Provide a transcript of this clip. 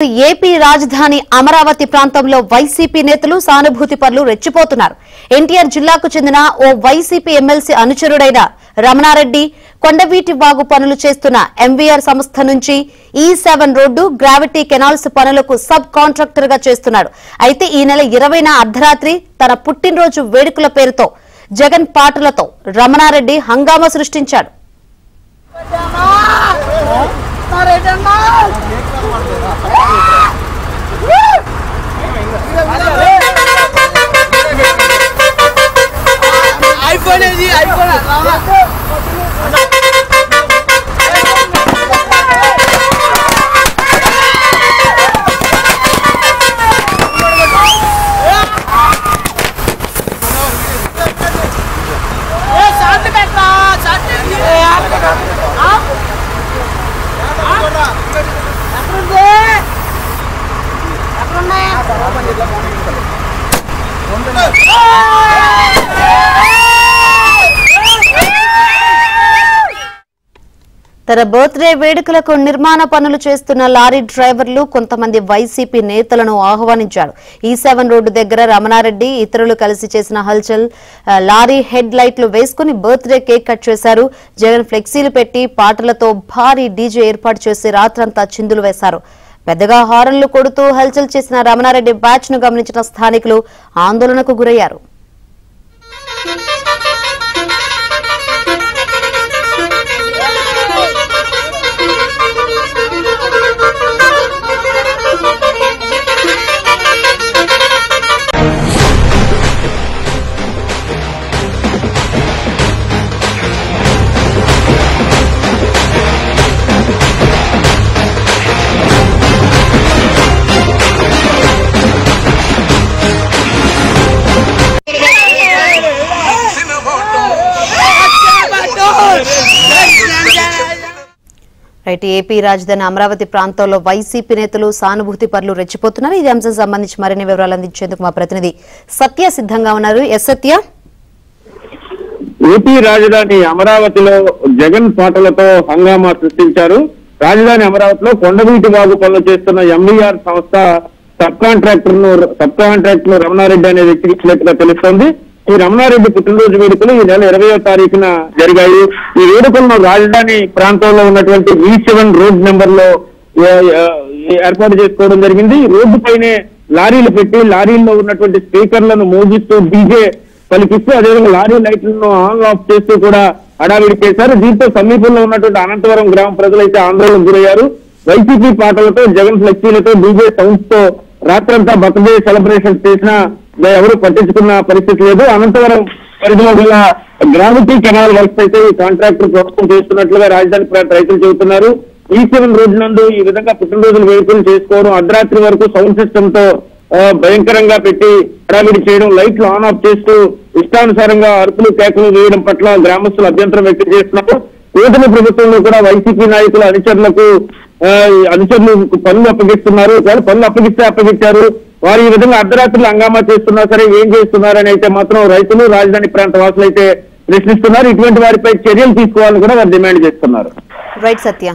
AP రాజధాని అమరావతి ప్రాంతంలో YCP నేతలు సానుభూతి పరులు రెచ్చిపోతున్నారు. ఎన్టీఆర్ జిల్లాకు చెందిన ఓ వైసీపీ ఎమ్మెల్సీ అనుచరుడైన రమణారెడ్డి కొండవీటి వాగు పనులు చేస్తున్న ఎంవీఆర్ సంస్థ నుంచి E7 రోడ్డు గ్రావిటీ కెనాల్స్ పనులకు సబ్ కాంట్రాక్టర్ గా చేస్తున్నాడు. అయితే ఈ నెల 20న అర్ధరాత్రి తన పుట్టినరోజు వేడుకల పేరుతో జగన్ పాటలతో రమణారెడ్డి హంగామా సృష్టించాడు. తన బర్త్డే వేడుకలకు నిర్మాణ పనులు చేస్తున్న లారీ డ్రైవర్లు కొంతమంది వైసీపీ నేతలను ఆహ్వానించారు. E7 రోడ్డు దగ్గర రమణారెడ్డి ఇతరులు కలిసి చేసిన హల్చల్ లారీ హెడ్ లైట్లు వేసుకుని బర్త్డే కేక్ కట్ చేశారు. జగన్ ఫ్లెక్సీలు పెట్టి పాటలతో భారీ డీజే ఏర్పాటు చేసి రాత్రంతా చిందులు వేశారు. పెద్దగా హారన్లు కొడుతూ హల్చల్ చేసిన రమణారెడ్డి బ్యాచ్ ను గమనించిన స్థానికులు ఆందోళనకు గురయ్యారు. ఏపీ రాజధాని అమరావతి ప్రాంతంలో వైసీపీ నేతలు సానుభూతి పరులు రెచ్చిపోతున్నారు. ఇది అంశం సంబంధించి మరిన్ని వివరాలు అందించేందుకు మా ప్రతినిధి సత్య సిద్ధంగా ఉన్నారు. సత్య, ఏపీ రాజధాని అమరావతిలో జగన్ పాటలతో హంగామా సృష్టించారు. రాజధాని అమరావతిలో కొండవీటి వాగు పనులు చేస్తున్న ఎంవీఆర్ సంస్థ సబ్ కాంట్రాక్టర్ రమణారెడ్డి అనే వ్యక్తికి ఇచ్చినట్టుగా తెలుస్తోంది. ఈ రమణారెడ్డి పుట్టినరోజు వేడుకలు ఈ నెల 20వ తారీఖున జరిగాయి. ఈ వేడుకలను రాజధాని ప్రాంతంలో ఉన్నటువంటి E7 రోడ్ నెంబర్ లో ఏర్పాటు చేసుకోవడం జరిగింది. రోడ్డు పైనే లారీలు పెట్టి లారీల్లో ఉన్నటువంటి స్పీకర్లను మోగిస్తూ డీజే పలికిస్తూ అదేవిధంగా లారీ లైట్లను ఆన్ ఆఫ్ చేస్తూ కూడా హడావిడి చేశారు. దీంతో సమీపంలో ఉన్నటువంటి అనంతవరం గ్రామ ప్రజలైతే ఆందోళనకు గురయ్యారు. వైసీపీ పాటలతో జగన్ ఫ్లెక్సీలతో డీజే సౌండ్స్ తో రాత్రంతా బర్త్డే సెలబ్రేషన్ చేసినా ఎవరు పట్టించుకున్న పరిస్థితి లేదు. అనంతవరం పరిధిలో గల గ్రావిటీ కెనాల్ వర్క్స్ అయితే ఈ కాంట్రాక్టర్ ప్రభుత్వం చేస్తున్నట్లుగా రాజధాని ప్రాంత రైతులు చెబుతున్నారు. E7 రోడ్డు నందు ఈ విధంగా పుట్టినరోజులు వేడుకలు చేసుకోవడం, అర్ధరాత్రి వరకు సౌండ్ సిస్టమ్ తో భయంకరంగా పెట్టి హడావిడి చేయడం, లైట్లు ఆన్ ఆఫ్ చేస్తూ ఇష్టానుసారంగా అరుపులు కేకలు వేయడం పట్ల గ్రామస్తులు అభ్యంతరం వ్యక్తం చేస్తున్నారు. కూటమి ప్రభుత్వంలో కూడా వైసీపీ నాయకులు అనుచరులు పనులు అప్పగిస్తున్నారు. పనులు అప్పగించారు. వారు ఈ విధంగా అర్ధరాత్రులు హంగామా చేస్తున్నా సరే ఏం చేస్తున్నారని అయితే మాత్రం రైతులు, రాజధాని ప్రాంత వాసులు అయితే ప్రశ్నిస్తున్నారు. ఇటువంటి వారిపై చర్యలు తీసుకోవాలని కూడా వారు డిమాండ్ చేస్తున్నారు. రైట్ సత్య.